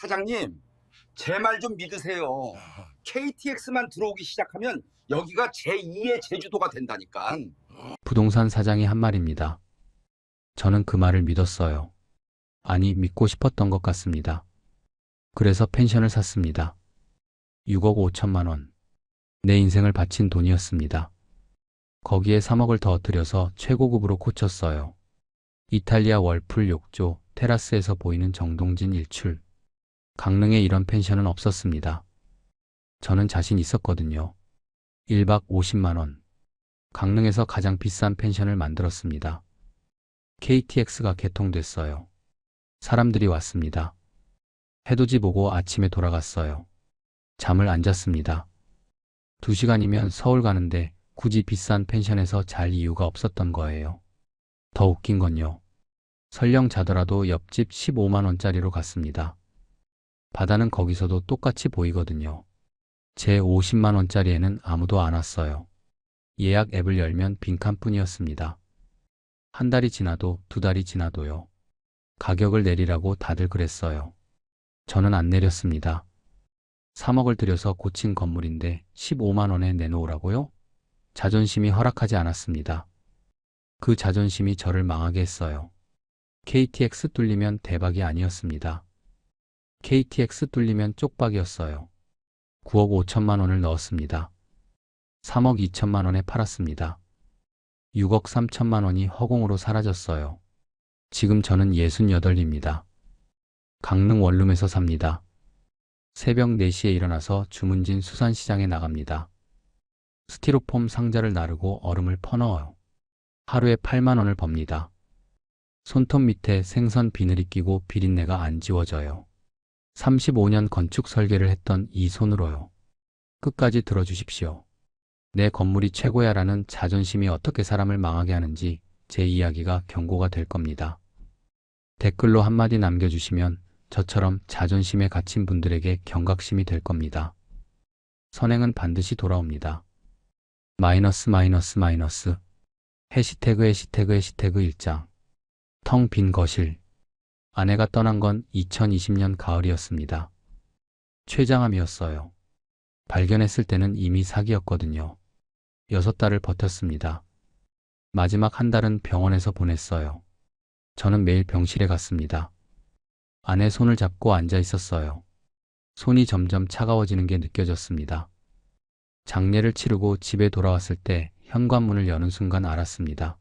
사장님, 제 말 좀 믿으세요. KTX만 들어오기 시작하면 여기가 제2의 제주도가 된다니까. 부동산 사장이 한 말입니다. 저는 그 말을 믿었어요. 아니, 믿고 싶었던 것 같습니다. 그래서 펜션을 샀습니다. 6억 5천만 원. 내 인생을 바친 돈이었습니다. 거기에 3억을 더 들여서 최고급으로 고쳤어요. 이탈리아 월풀 욕조, 테라스에서 보이는 정동진 일출. 강릉에 이런 펜션은 없었습니다. 저는 자신 있었거든요. 1박 50만 원. 강릉에서 가장 비싼 펜션을 만들었습니다. KTX가 개통됐어요. 사람들이 왔습니다. 해돋이 보고 아침에 돌아갔어요. 잠을 안 잤습니다. 2시간이면 서울 가는데 굳이 비싼 펜션에서 잘 이유가 없었던 거예요. 더 웃긴 건요. 설령 자더라도 옆집 15만 원짜리로 갔습니다. 바다는 거기서도 똑같이 보이거든요. 제 50만 원짜리에는 아무도 안 왔어요. 예약 앱을 열면 빈칸뿐이었습니다. 한 달이 지나도 2달이 지나도요. 가격을 내리라고 다들 그랬어요. 저는 안 내렸습니다. 3억을 들여서 고친 건물인데 15만 원에 내놓으라고요? 자존심이 허락하지 않았습니다. 그 자존심이 저를 망하게 했어요. KTX 뚫리면 대박이 아니었습니다. KTX 뚫리면 쪽박이었어요. 9억 5천만 원을 넣었습니다. 3억 2천만 원에 팔았습니다. 6억 3천만 원이 허공으로 사라졌어요. 지금 저는 68입니다. 강릉 원룸에서 삽니다. 새벽 4시에 일어나서 주문진 수산시장에 나갑니다. 스티로폼 상자를 나르고 얼음을 퍼넣어요. 하루에 8만 원을 법니다. 손톱 밑에 생선 비늘이 끼고 비린내가 안 지워져요. 35년 건축 설계를 했던 이 손으로요. 끝까지 들어주십시오. 내 건물이 최고야라는 자존심이 어떻게 사람을 망하게 하는지 제 이야기가 경고가 될 겁니다. 댓글로 한마디 남겨주시면 저처럼 자존심에 갇힌 분들에게 경각심이 될 겁니다. 선행은 반드시 돌아옵니다. 마이너스 마이너스 마이너스 해시태그 해시태그 해시태그 1장 텅 빈 거실. 아내가 떠난 건 2020년 가을이었습니다. 췌장암이었어요. 발견했을 때는 이미 사기였거든요. 6달을 버텼습니다. 마지막 한 달은 병원에서 보냈어요. 저는 매일 병실에 갔습니다. 아내 손을 잡고 앉아 있었어요. 손이 점점 차가워지는 게 느껴졌습니다. 장례를 치르고 집에 돌아왔을 때 현관문을 여는 순간 알았습니다.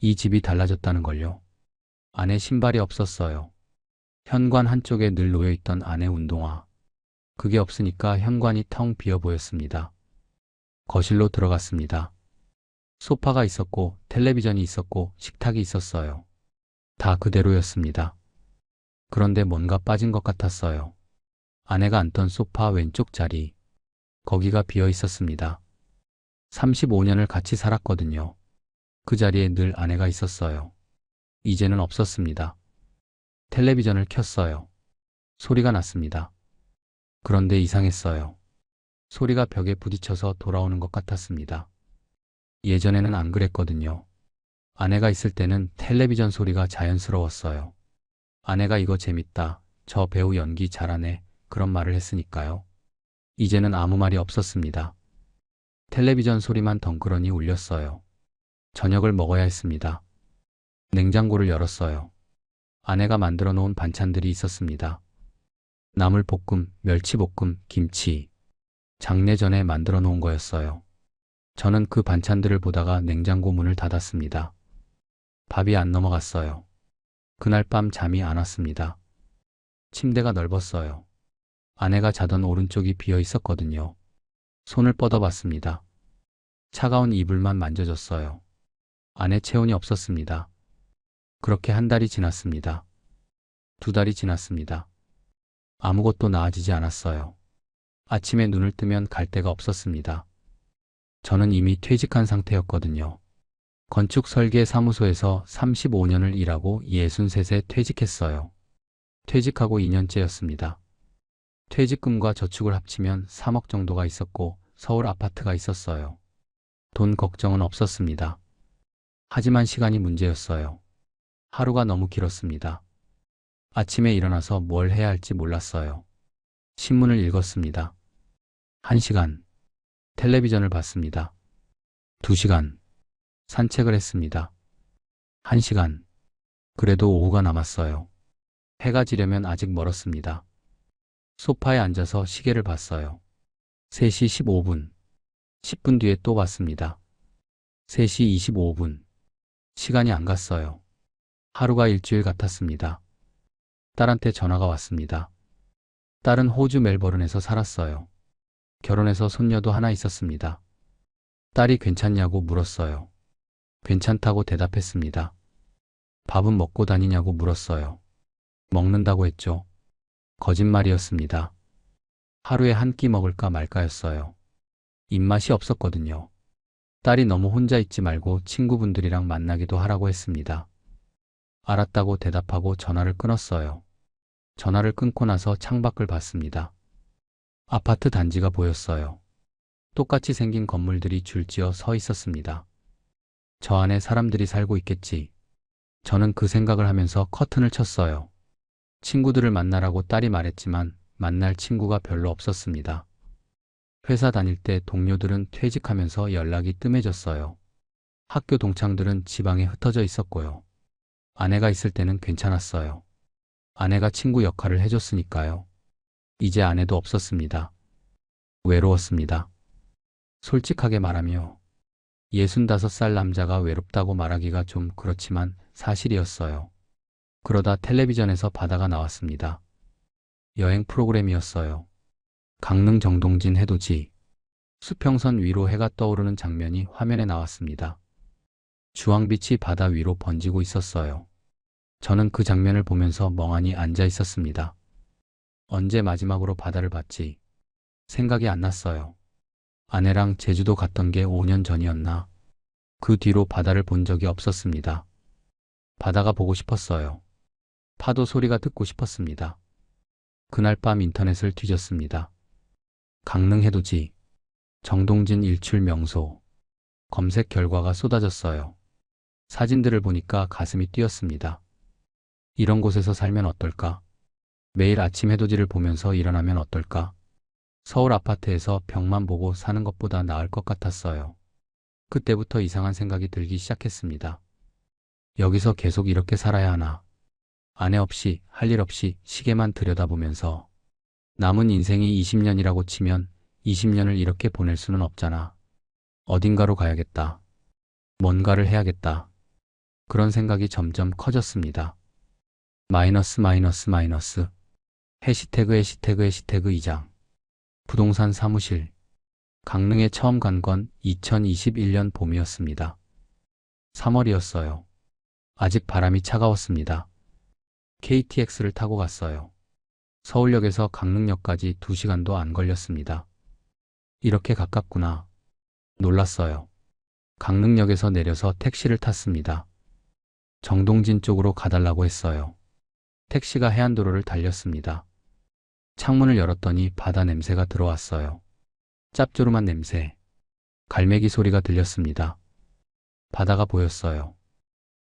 이 집이 달라졌다는 걸요. 아내 신발이 없었어요. 현관 한쪽에 늘 놓여있던 아내 운동화. 그게 없으니까 현관이 텅 비어 보였습니다. 거실로 들어갔습니다. 소파가 있었고 텔레비전이 있었고 식탁이 있었어요. 다 그대로였습니다. 그런데 뭔가 빠진 것 같았어요. 아내가 앉던 소파 왼쪽 자리. 거기가 비어 있었습니다. 35년을 같이 살았거든요. 그 자리에 늘 아내가 있었어요. 이제는 없었습니다. 텔레비전을 켰어요. 소리가 났습니다. 그런데 이상했어요. 소리가 벽에 부딪혀서 돌아오는 것 같았습니다. 예전에는 안 그랬거든요. 아내가 있을 때는 텔레비전 소리가 자연스러웠어요. 아내가 이거 재밌다, 저 배우 연기 잘하네, 그런 말을 했으니까요. 이제는 아무 말이 없었습니다. 텔레비전 소리만 덩그러니 울렸어요. 저녁을 먹어야 했습니다. 냉장고를 열었어요. 아내가 만들어 놓은 반찬들이 있었습니다. 나물볶음, 멸치볶음, 김치. 장례 전에 만들어 놓은 거였어요. 저는 그 반찬들을 보다가 냉장고 문을 닫았습니다. 밥이 안 넘어갔어요. 그날 밤 잠이 안 왔습니다. 침대가 넓었어요. 아내가 자던 오른쪽이 비어 있었거든요. 손을 뻗어봤습니다. 차가운 이불만 만져졌어요. 아내 체온이 없었습니다. 그렇게 한 달이 지났습니다. 2달이 지났습니다. 아무것도 나아지지 않았어요. 아침에 눈을 뜨면 갈 데가 없었습니다. 저는 이미 퇴직한 상태였거든요. 건축 설계 사무소에서 35년을 일하고 63세 퇴직했어요. 퇴직하고 2년째였습니다. 퇴직금과 저축을 합치면 3억 정도가 있었고 서울 아파트가 있었어요. 돈 걱정은 없었습니다. 하지만 시간이 문제였어요. 하루가 너무 길었습니다. 아침에 일어나서 뭘 해야 할지 몰랐어요. 신문을 읽었습니다. 1시간. 텔레비전을 봤습니다. 2시간. 산책을 했습니다. 1시간. 그래도 오후가 남았어요. 해가 지려면 아직 멀었습니다. 소파에 앉아서 시계를 봤어요. 3시 15분. 10분 뒤에 또 봤습니다. 3시 25분. 시간이 안 갔어요. 하루가 일주일 같았습니다. 딸한테 전화가 왔습니다. 딸은 호주 멜버른에서 살았어요. 결혼해서 손녀도 하나 있었습니다. 딸이 괜찮냐고 물었어요. 괜찮다고 대답했습니다. 밥은 먹고 다니냐고 물었어요. 먹는다고 했죠. 거짓말이었습니다. 하루에 한 끼 먹을까 말까였어요. 입맛이 없었거든요. 딸이 너무 혼자 있지 말고 친구분들이랑 만나기도 하라고 했습니다. 알았다고 대답하고 전화를 끊었어요. 전화를 끊고 나서 창밖을 봤습니다. 아파트 단지가 보였어요. 똑같이 생긴 건물들이 줄지어 서 있었습니다. 저 안에 사람들이 살고 있겠지. 저는 그 생각을 하면서 커튼을 쳤어요. 친구들을 만나라고 딸이 말했지만 만날 친구가 별로 없었습니다. 회사 다닐 때 동료들은 퇴직하면서 연락이 뜸해졌어요. 학교 동창들은 지방에 흩어져 있었고요. 아내가 있을 때는 괜찮았어요. 아내가 친구 역할을 해줬으니까요. 이제 아내도 없었습니다. 외로웠습니다. 솔직하게 말하며 65살 남자가 외롭다고 말하기가 좀 그렇지만 사실이었어요. 그러다 텔레비전에서 바다가 나왔습니다. 여행 프로그램이었어요. 강릉 정동진 해돋이, 수평선 위로 해가 떠오르는 장면이 화면에 나왔습니다. 주황빛이 바다 위로 번지고 있었어요. 저는 그 장면을 보면서 멍하니 앉아 있었습니다. 언제 마지막으로 바다를 봤지? 생각이 안 났어요. 아내랑 제주도 갔던 게 5년 전이었나? 그 뒤로 바다를 본 적이 없었습니다. 바다가 보고 싶었어요. 파도 소리가 듣고 싶었습니다. 그날 밤 인터넷을 뒤졌습니다. 강릉 해돋이, 정동진 일출 명소. 검색 결과가 쏟아졌어요. 사진들을 보니까 가슴이 뛰었습니다. 이런 곳에서 살면 어떨까? 매일 아침 해돋이를 보면서 일어나면 어떨까? 서울 아파트에서 벽만 보고 사는 것보다 나을 것 같았어요. 그때부터 이상한 생각이 들기 시작했습니다. 여기서 계속 이렇게 살아야 하나? 아내 없이, 할 일 없이 시계만 들여다보면서 남은 인생이 20년이라고 치면 20년을 이렇게 보낼 수는 없잖아. 어딘가로 가야겠다. 뭔가를 해야겠다. 그런 생각이 점점 커졌습니다. 마이너스 마이너스 마이너스. 해시태그 해시태그 해시태그 2장. 부동산 사무실. 강릉에 처음 간 건 2021년 봄이었습니다. 3월이었어요. 아직 바람이 차가웠습니다. KTX를 타고 갔어요. 서울역에서 강릉역까지 2시간도 안 걸렸습니다. 이렇게 가깝구나. 놀랐어요. 강릉역에서 내려서 택시를 탔습니다. 정동진 쪽으로 가달라고 했어요. 택시가 해안도로를 달렸습니다. 창문을 열었더니 바다 냄새가 들어왔어요. 짭조름한 냄새. 갈매기 소리가 들렸습니다. 바다가 보였어요.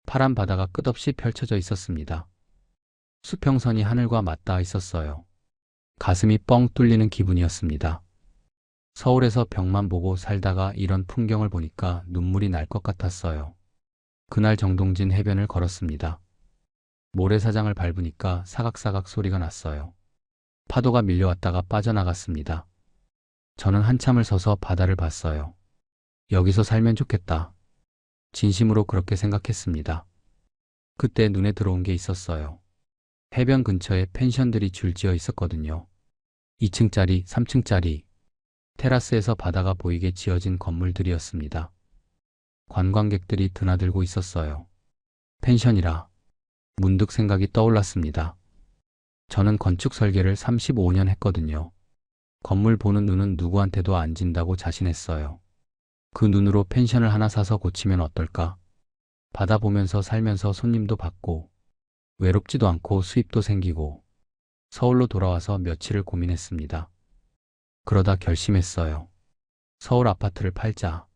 파란 바다가 끝없이 펼쳐져 있었습니다. 수평선이 하늘과 맞닿아 있었어요. 가슴이 뻥 뚫리는 기분이었습니다. 서울에서 벽만 보고 살다가 이런 풍경을 보니까 눈물이 날 것 같았어요. 그날 정동진 해변을 걸었습니다. 모래사장을 밟으니까 사각사각 소리가 났어요. 파도가 밀려왔다가 빠져나갔습니다. 저는 한참을 서서 바다를 봤어요. 여기서 살면 좋겠다. 진심으로 그렇게 생각했습니다. 그때 눈에 들어온 게 있었어요. 해변 근처에 펜션들이 줄지어 있었거든요. 2층짜리, 3층짜리. 테라스에서 바다가 보이게 지어진 건물들이었습니다. 관광객들이 드나들고 있었어요. 펜션이라. 문득 생각이 떠올랐습니다. 저는 건축 설계를 35년 했거든요. 건물 보는 눈은 누구한테도 안 진다고 자신했어요. 그 눈으로 펜션을 하나 사서 고치면 어떨까? 바다 보면서 살면서 손님도 받고 외롭지도 않고 수입도 생기고 서울로 돌아와서 며칠을 고민했습니다. 그러다 결심했어요. 서울 아파트를 팔자.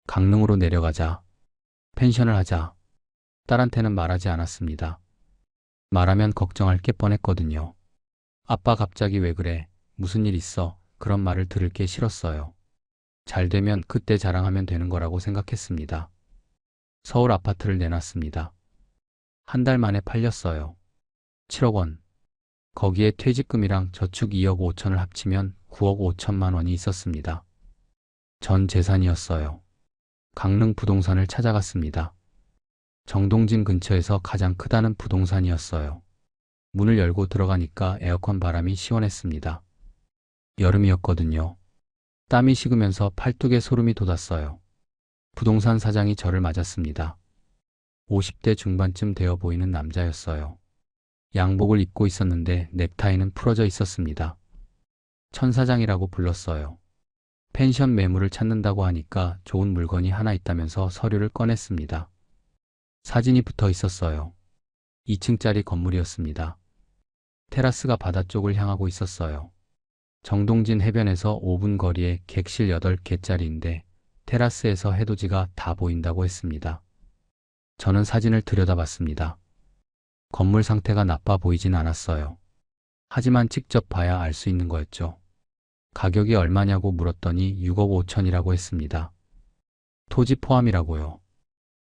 강릉으로 내려가자. 펜션을 하자. 딸한테는 말하지 않았습니다. 말하면 걱정할 게 뻔했거든요. 아빠 갑자기 왜 그래? 무슨 일 있어? 그런 말을 들을 게 싫었어요. 잘 되면 그때 자랑하면 되는 거라고 생각했습니다. 서울 아파트를 내놨습니다. 한 달 만에 팔렸어요. 7억 원. 거기에 퇴직금이랑 저축 2억 5천을 합치면 9억 5천만 원이 있었습니다. 전 재산이었어요. 강릉 부동산을 찾아갔습니다. 정동진 근처에서 가장 크다는 부동산이었어요. 문을 열고 들어가니까 에어컨 바람이 시원했습니다. 여름이었거든요. 땀이 식으면서 팔뚝에 소름이 돋았어요. 부동산 사장이 저를 맞았습니다. 50대 중반쯤 되어 보이는 남자였어요. 양복을 입고 있었는데 넥타이는 풀어져 있었습니다. 천 사장이라고 불렀어요. 펜션 매물을 찾는다고 하니까 좋은 물건이 하나 있다면서 서류를 꺼냈습니다. 사진이 붙어 있었어요. 2층짜리 건물이었습니다. 테라스가 바다 쪽을 향하고 있었어요. 정동진 해변에서 5분 거리에 객실 8개짜리인데 테라스에서 해돋이가 다 보인다고 했습니다. 저는 사진을 들여다봤습니다. 건물 상태가 나빠 보이진 않았어요. 하지만 직접 봐야 알 수 있는 거였죠. 가격이 얼마냐고 물었더니 6억 5천이라고 했습니다. 토지 포함이라고요.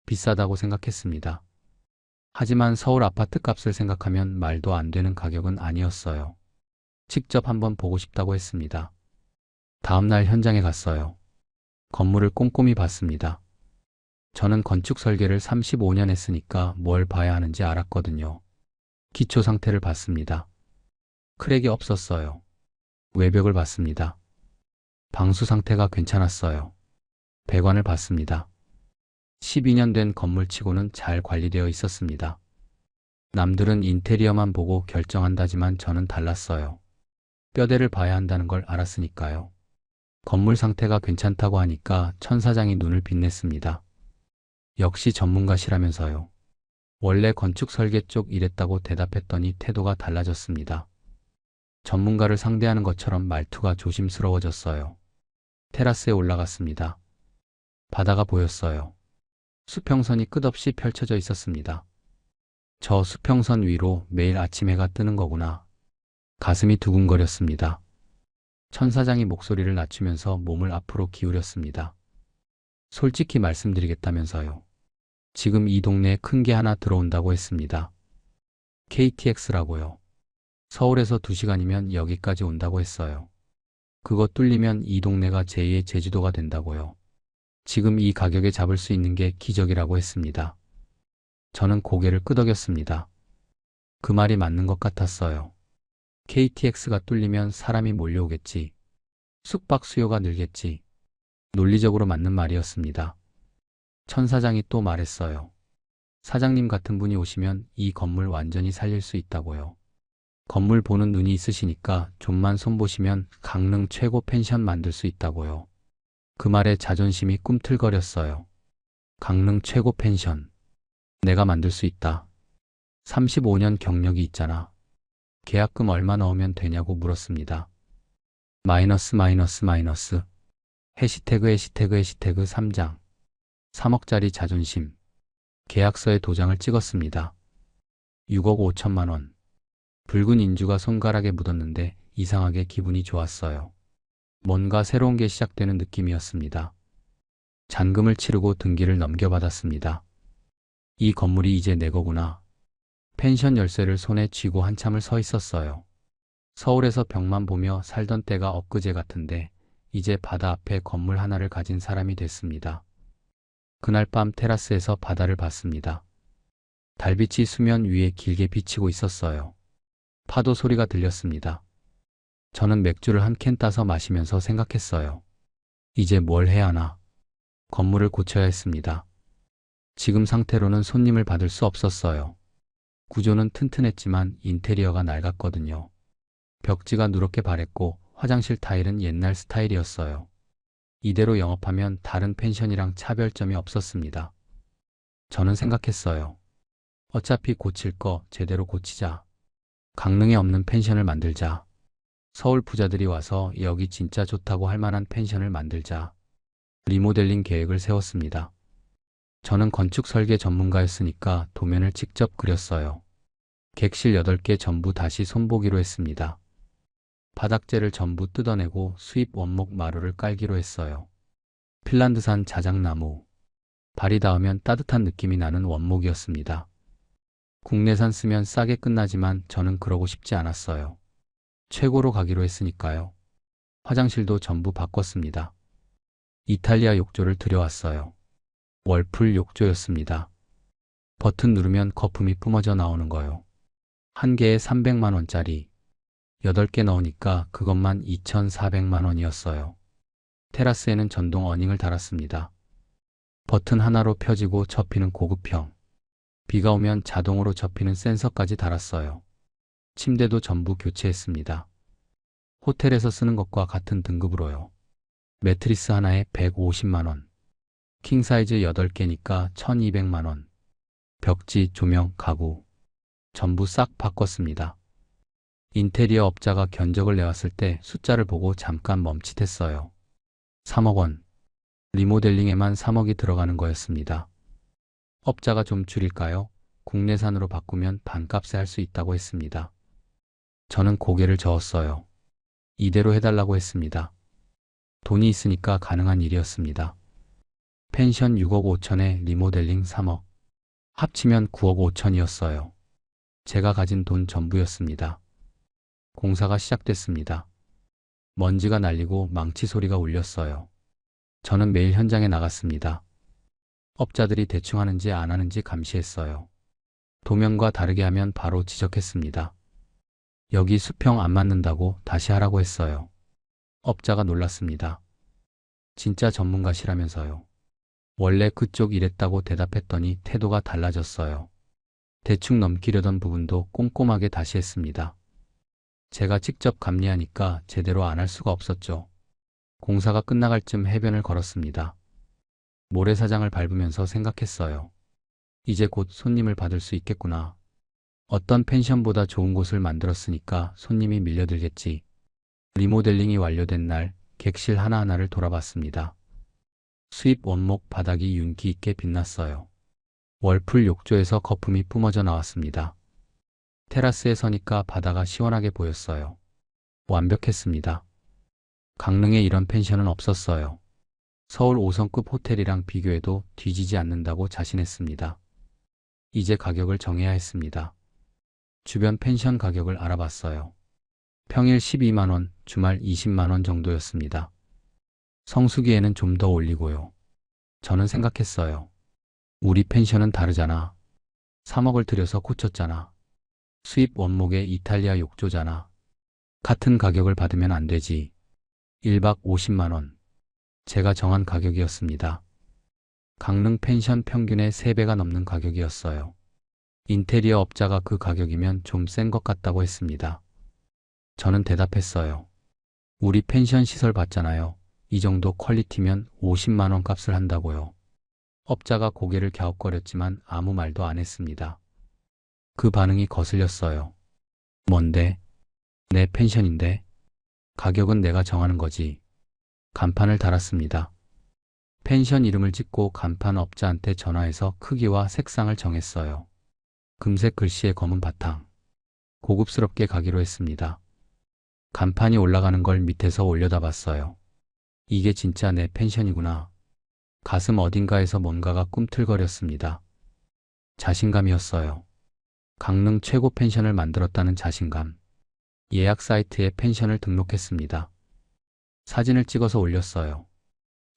비싸다고 생각했습니다. 하지만 서울 아파트 값을 생각하면 말도 안 되는 가격은 아니었어요. 직접 한번 보고 싶다고 했습니다. 다음 날 현장에 갔어요. 건물을 꼼꼼히 봤습니다. 저는 건축 설계를 35년 했으니까 뭘 봐야 하는지 알았거든요. 기초 상태를 봤습니다. 크랙이 없었어요. 외벽을 봤습니다. 방수 상태가 괜찮았어요. 배관을 봤습니다. 12년 된 건물치고는 잘 관리되어 있었습니다. 남들은 인테리어만 보고 결정한다지만 저는 달랐어요. 뼈대를 봐야 한다는 걸 알았으니까요. 건물 상태가 괜찮다고 하니까 천 사장이 눈을 빛냈습니다. 역시 전문가시라면서요. 원래 건축 설계 쪽 일했다고 대답했더니 태도가 달라졌습니다. 전문가를 상대하는 것처럼 말투가 조심스러워졌어요. 테라스에 올라갔습니다. 바다가 보였어요. 수평선이 끝없이 펼쳐져 있었습니다. 저 수평선 위로 매일 아침 해가 뜨는 거구나. 가슴이 두근거렸습니다. 천 사장이 목소리를 낮추면서 몸을 앞으로 기울였습니다. 솔직히 말씀드리겠다면서요. 지금 이 동네에 큰 게 하나 들어온다고 했습니다. KTX라고요. 서울에서 2시간이면 여기까지 온다고 했어요. 그거 뚫리면 이 동네가 제2의 제주도가 된다고요. 지금 이 가격에 잡을 수 있는 게 기적이라고 했습니다. 저는 고개를 끄덕였습니다. 그 말이 맞는 것 같았어요. KTX가 뚫리면 사람이 몰려오겠지. 숙박 수요가 늘겠지. 논리적으로 맞는 말이었습니다. 천 사장이 또 말했어요. 사장님 같은 분이 오시면 이 건물 완전히 살릴 수 있다고요. 건물 보는 눈이 있으시니까 좀만 손보시면 강릉 최고 펜션 만들 수 있다고요. 그 말에 자존심이 꿈틀거렸어요. 강릉 최고 펜션. 내가 만들 수 있다. 35년 경력이 있잖아. 계약금 얼마 넣으면 되냐고 물었습니다. 마이너스 마이너스 마이너스. 해시태그 해시태그 해시태그 3장. 3억짜리 자존심. 계약서에 도장을 찍었습니다. 6억 5천만 원. 붉은 인주가 손가락에 묻었는데 이상하게 기분이 좋았어요. 뭔가 새로운 게 시작되는 느낌이었습니다. 잔금을 치르고 등기를 넘겨받았습니다. 이 건물이 이제 내 거구나. 펜션 열쇠를 손에 쥐고 한참을 서 있었어요. 서울에서 벽만 보며 살던 때가 엊그제 같은데 이제 바다 앞에 건물 하나를 가진 사람이 됐습니다. 그날 밤 테라스에서 바다를 봤습니다. 달빛이 수면 위에 길게 비치고 있었어요. 파도 소리가 들렸습니다. 저는 맥주를 한 캔 따서 마시면서 생각했어요. 이제 뭘 해야 하나? 건물을 고쳐야 했습니다. 지금 상태로는 손님을 받을 수 없었어요. 구조는 튼튼했지만 인테리어가 낡았거든요. 벽지가 누렇게 바랬고 화장실 타일은 옛날 스타일이었어요. 이대로 영업하면 다른 펜션이랑 차별점이 없었습니다. 저는 생각했어요. 어차피 고칠 거 제대로 고치자. 강릉에 없는 펜션을 만들자. 서울 부자들이 와서 여기 진짜 좋다고 할 만한 펜션을 만들자. 리모델링 계획을 세웠습니다. 저는 건축 설계 전문가였으니까 도면을 직접 그렸어요. 객실 8개 전부 다시 손보기로 했습니다. 바닥재를 전부 뜯어내고 수입 원목 마루를 깔기로 했어요. 핀란드산 자작나무, 발이 닿으면 따뜻한 느낌이 나는 원목이었습니다. 국내산 쓰면 싸게 끝나지만 저는 그러고 싶지 않았어요. 최고로 가기로 했으니까요. 화장실도 전부 바꿨습니다. 이탈리아 욕조를 들여왔어요. 월풀 욕조였습니다. 버튼 누르면 거품이 뿜어져 나오는 거요. 한 개에 300만 원짜리. 8개 넣으니까 그것만 2,400만 원이었어요. 테라스에는 전동 어닝을 달았습니다. 버튼 하나로 펴지고 접히는 고급형. 비가 오면 자동으로 접히는 센서까지 달았어요. 침대도 전부 교체했습니다. 호텔에서 쓰는 것과 같은 등급으로요. 매트리스 하나에 150만 원. 킹사이즈 8개니까 1,200만 원. 벽지, 조명, 가구 전부 싹 바꿨습니다. 인테리어 업자가 견적을 내왔을 때 숫자를 보고 잠깐 멈칫했어요. 3억 원. 리모델링에만 3억이 들어가는 거였습니다. 업자가 좀 줄일까요? 국내산으로 바꾸면 반값에 할 수 있다고 했습니다. 저는 고개를 저었어요. 이대로 해달라고 했습니다. 돈이 있으니까 가능한 일이었습니다. 펜션 6억 5천에 리모델링 3억. 합치면 9억 5천이었어요. 제가 가진 돈 전부였습니다. 공사가 시작됐습니다. 먼지가 날리고 망치 소리가 울렸어요. 저는 매일 현장에 나갔습니다. 업자들이 대충 하는지 안 하는지 감시했어요. 도면과 다르게 하면 바로 지적했습니다. 여기 수평 안 맞는다고 다시 하라고 했어요. 업자가 놀랐습니다. 진짜 전문가시라면서요. 원래 그쪽 이랬다고 대답했더니 태도가 달라졌어요. 대충 넘기려던 부분도 꼼꼼하게 다시 했습니다. 제가 직접 감리하니까 제대로 안 할 수가 없었죠. 공사가 끝나갈 쯤 해변을 걸었습니다. 모래사장을 밟으면서 생각했어요. 이제 곧 손님을 받을 수 있겠구나. 어떤 펜션보다 좋은 곳을 만들었으니까 손님이 밀려들겠지. 리모델링이 완료된 날 객실 하나하나를 돌아봤습니다. 수입 원목 바닥이 윤기 있게 빛났어요. 월풀 욕조에서 거품이 뿜어져 나왔습니다. 테라스에 서니까 바다가 시원하게 보였어요. 완벽했습니다. 강릉에 이런 펜션은 없었어요. 서울 5성급 호텔이랑 비교해도 뒤지지 않는다고 자신했습니다. 이제 가격을 정해야 했습니다. 주변 펜션 가격을 알아봤어요. 평일 12만 원, 주말 20만 원 정도였습니다. 성수기에는 좀 더 올리고요. 저는 생각했어요. 우리 펜션은 다르잖아. 3억을 들여서 고쳤잖아. 수입 원목의 이탈리아 욕조잖아. 같은 가격을 받으면 안 되지. 1박 50만 원. 제가 정한 가격이었습니다. 강릉 펜션 평균의 3배가 넘는 가격이었어요. 인테리어 업자가 그 가격이면 좀 센 것 같다고 했습니다. 저는 대답했어요. 우리 펜션 시설 봤잖아요. 이 정도 퀄리티면 50만 원 값을 한다고요. 업자가 고개를 갸웃거렸지만 아무 말도 안 했습니다. 그 반응이 거슬렸어요. 뭔데? 내 펜션인데? 가격은 내가 정하는 거지. 간판을 달았습니다. 펜션 이름을 찍고 간판 업자한테 전화해서 크기와 색상을 정했어요. 금색 글씨의 검은 바탕. 고급스럽게 가기로 했습니다. 간판이 올라가는 걸 밑에서 올려다봤어요. 이게 진짜 내 펜션이구나. 가슴 어딘가에서 뭔가가 꿈틀거렸습니다. 자신감이었어요. 강릉 최고 펜션을 만들었다는 자신감. 예약 사이트에 펜션을 등록했습니다. 사진을 찍어서 올렸어요.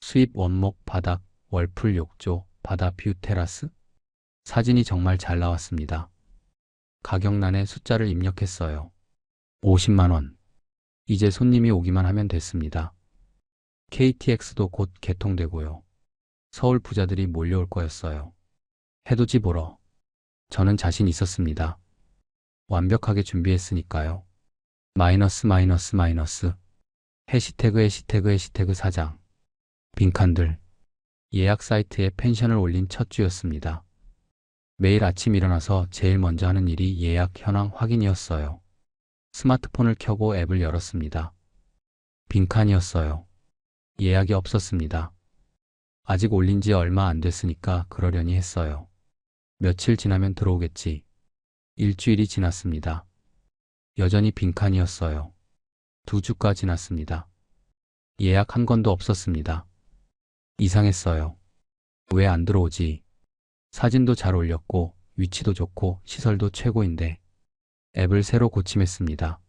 수입 원목 바닥, 월풀 욕조, 바다 뷰 테라스. 사진이 정말 잘 나왔습니다. 가격란에 숫자를 입력했어요. 50만 원. 이제 손님이 오기만 하면 됐습니다. KTX도 곧 개통되고요. 서울 부자들이 몰려올 거였어요. 해돋이 보러. 저는 자신 있었습니다. 완벽하게 준비했으니까요. 마이너스 마이너스 마이너스. 해시태그 해시태그 해시태그 사장. 빈칸들. 예약 사이트에 펜션을 올린 첫 주였습니다. 매일 아침 일어나서 제일 먼저 하는 일이 예약 현황 확인이었어요. 스마트폰을 켜고 앱을 열었습니다. 빈칸이었어요. 예약이 없었습니다. 아직 올린 지 얼마 안 됐으니까 그러려니 했어요. 며칠 지나면 들어오겠지. 일주일이 지났습니다. 여전히 빈칸이었어요. 2주가 지났습니다. 예약 한 건도 없었습니다. 이상했어요. 왜 안 들어오지? 사진도 잘 올렸고 위치도 좋고 시설도 최고인데. 앱을 새로 고침했습니다.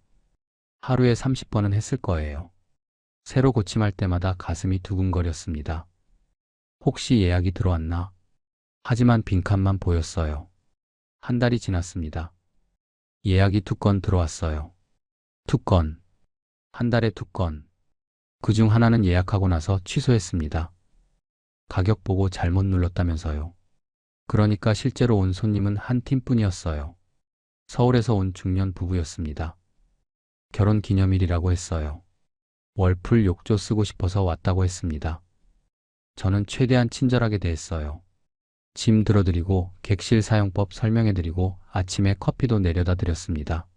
하루에 30번은 했을 거예요. 새로 고침할 때마다 가슴이 두근거렸습니다. 혹시 예약이 들어왔나? 하지만 빈칸만 보였어요. 한 달이 지났습니다. 예약이 2건 들어왔어요. 2건. 한 달에 2건. 그중 하나는 예약하고 나서 취소했습니다. 가격 보고 잘못 눌렀다면서요. 그러니까 실제로 온 손님은 한 팀뿐이었어요. 서울에서 온 중년 부부였습니다. 결혼 기념일이라고 했어요. 월풀 욕조 쓰고 싶어서 왔다고 했습니다. 저는 최대한 친절하게 대했어요. 짐 들어드리고 객실 사용법 설명해드리고 아침에 커피도 내려다 드렸습니다.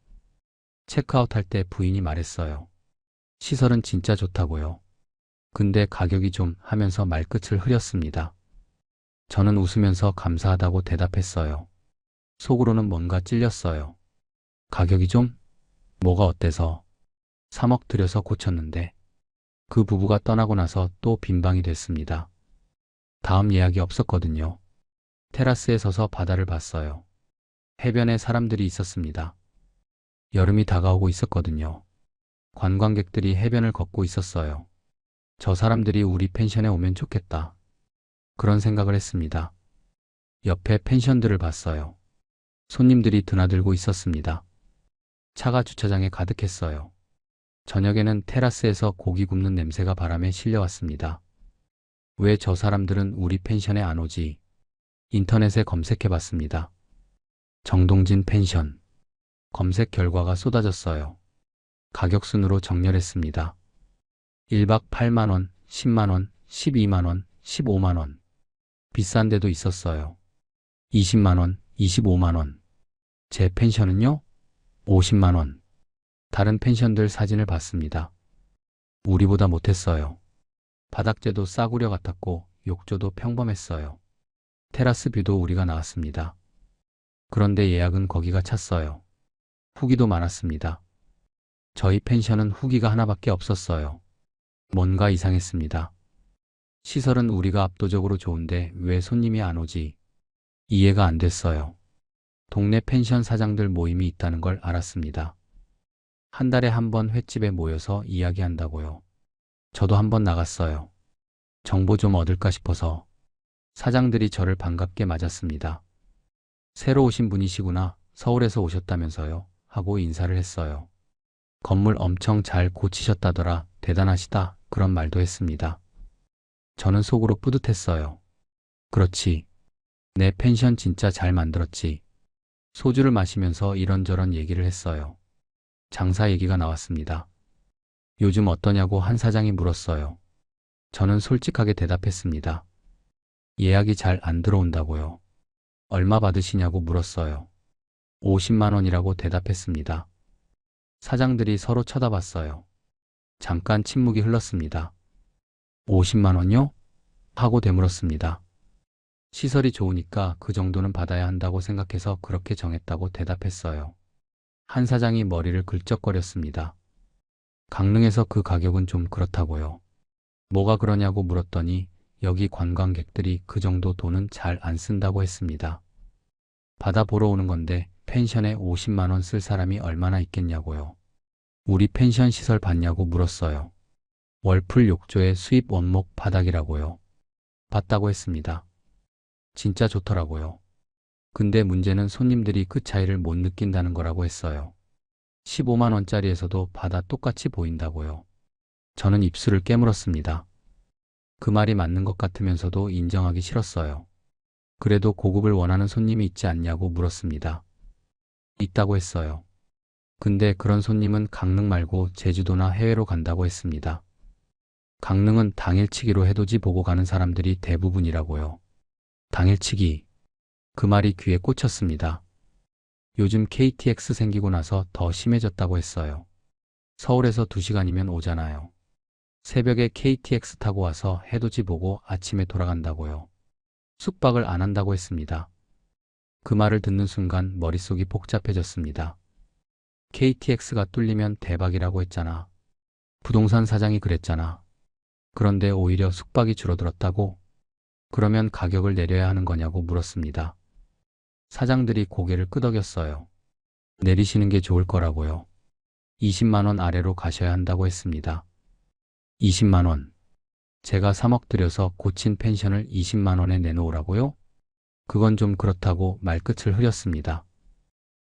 체크아웃할 때 부인이 말했어요. 시설은 진짜 좋다고요. 근데 가격이 좀 하면서 말끝을 흐렸습니다. 저는 웃으면서 감사하다고 대답했어요. 속으로는 뭔가 찔렸어요. 가격이 좀? 뭐가 어때서? 3억 들여서 고쳤는데. 그 부부가 떠나고 나서 또 빈방이 됐습니다. 다음 예약이 없었거든요. 테라스에 서서 바다를 봤어요. 해변에 사람들이 있었습니다. 여름이 다가오고 있었거든요. 관광객들이 해변을 걷고 있었어요. 저 사람들이 우리 펜션에 오면 좋겠다. 그런 생각을 했습니다. 옆에 펜션들을 봤어요. 손님들이 드나들고 있었습니다. 차가 주차장에 가득했어요. 저녁에는 테라스에서 고기 굽는 냄새가 바람에 실려왔습니다. 왜 저 사람들은 우리 펜션에 안 오지? 인터넷에 검색해 봤습니다. 정동진 펜션. 검색 결과가 쏟아졌어요. 가격 순으로 정렬했습니다. 1박 8만원, 10만원, 12만원, 15만원. 비싼 데도 있었어요. 20만원, 25만원. 제 펜션은요? 50만원. 다른 펜션들 사진을 봤습니다. 우리보다 못했어요. 바닥재도 싸구려 같았고 욕조도 평범했어요. 테라스 뷰도 우리가 나왔습니다. 그런데 예약은 거기가 찼어요. 후기도 많았습니다. 저희 펜션은 후기가 하나밖에 없었어요. 뭔가 이상했습니다. 시설은 우리가 압도적으로 좋은데 왜 손님이 안 오지? 이해가 안 됐어요. 동네 펜션 사장들 모임이 있다는 걸 알았습니다. 한 달에 한 번 횟집에 모여서 이야기한다고요. 저도 한번 나갔어요. 정보 좀 얻을까 싶어서. 사장들이 저를 반갑게 맞았습니다. 새로 오신 분이시구나. 서울에서 오셨다면서요. 하고 인사를 했어요. 건물 엄청 잘 고치셨다더라. 대단하시다. 그런 말도 했습니다. 저는 속으로 뿌듯했어요. 그렇지. 내 펜션 진짜 잘 만들었지. 소주를 마시면서 이런저런 얘기를 했어요. 장사 얘기가 나왔습니다. 요즘 어떠냐고 한 사장이 물었어요. 저는 솔직하게 대답했습니다. 예약이 잘 안 들어온다고요. 얼마 받으시냐고 물었어요. 50만 원이라고 대답했습니다. 사장들이 서로 쳐다봤어요. 잠깐 침묵이 흘렀습니다. 50만 원요? 하고 되물었습니다. 시설이 좋으니까 그 정도는 받아야 한다고 생각해서 그렇게 정했다고 대답했어요. 한 사장이 머리를 긁적거렸습니다. 강릉에서 그 가격은 좀 그렇다고요. 뭐가 그러냐고 물었더니 여기 관광객들이 그 정도 돈은 잘 안 쓴다고 했습니다. 바다 보러 오는 건데 펜션에 50만 원 쓸 사람이 얼마나 있겠냐고요. 우리 펜션 시설 봤냐고 물었어요. 월풀 욕조에 수입 원목 바닥이라고요. 봤다고 했습니다. 진짜 좋더라고요. 근데 문제는 손님들이 그 차이를 못 느낀다는 거라고 했어요. 15만 원짜리에서도 바다 똑같이 보인다고요. 저는 입술을 깨물었습니다. 그 말이 맞는 것 같으면서도 인정하기 싫었어요. 그래도 고급을 원하는 손님이 있지 않냐고 물었습니다. 있다고 했어요. 근데 그런 손님은 강릉 말고 제주도나 해외로 간다고 했습니다. 강릉은 당일치기로 해돋이 보고 가는 사람들이 대부분이라고요. 당일치기. 그 말이 귀에 꽂혔습니다. 요즘 KTX 생기고 나서 더 심해졌다고 했어요. 서울에서 2시간이면 오잖아요. 새벽에 KTX 타고 와서 해돋이 보고 아침에 돌아간다고요. 숙박을 안 한다고 했습니다. 그 말을 듣는 순간 머릿속이 복잡해졌습니다. KTX가 뚫리면 대박이라고 했잖아. 부동산 사장이 그랬잖아. 그런데 오히려 숙박이 줄어들었다고? 그러면 가격을 내려야 하는 거냐고 물었습니다. 사장들이 고개를 끄덕였어요. 내리시는 게 좋을 거라고요. 20만 원 아래로 가셔야 한다고 했습니다. 20만 원. 제가 3억 들여서 고친 펜션을 20만 원에 내놓으라고요? 그건 좀 그렇다고 말끝을 흐렸습니다.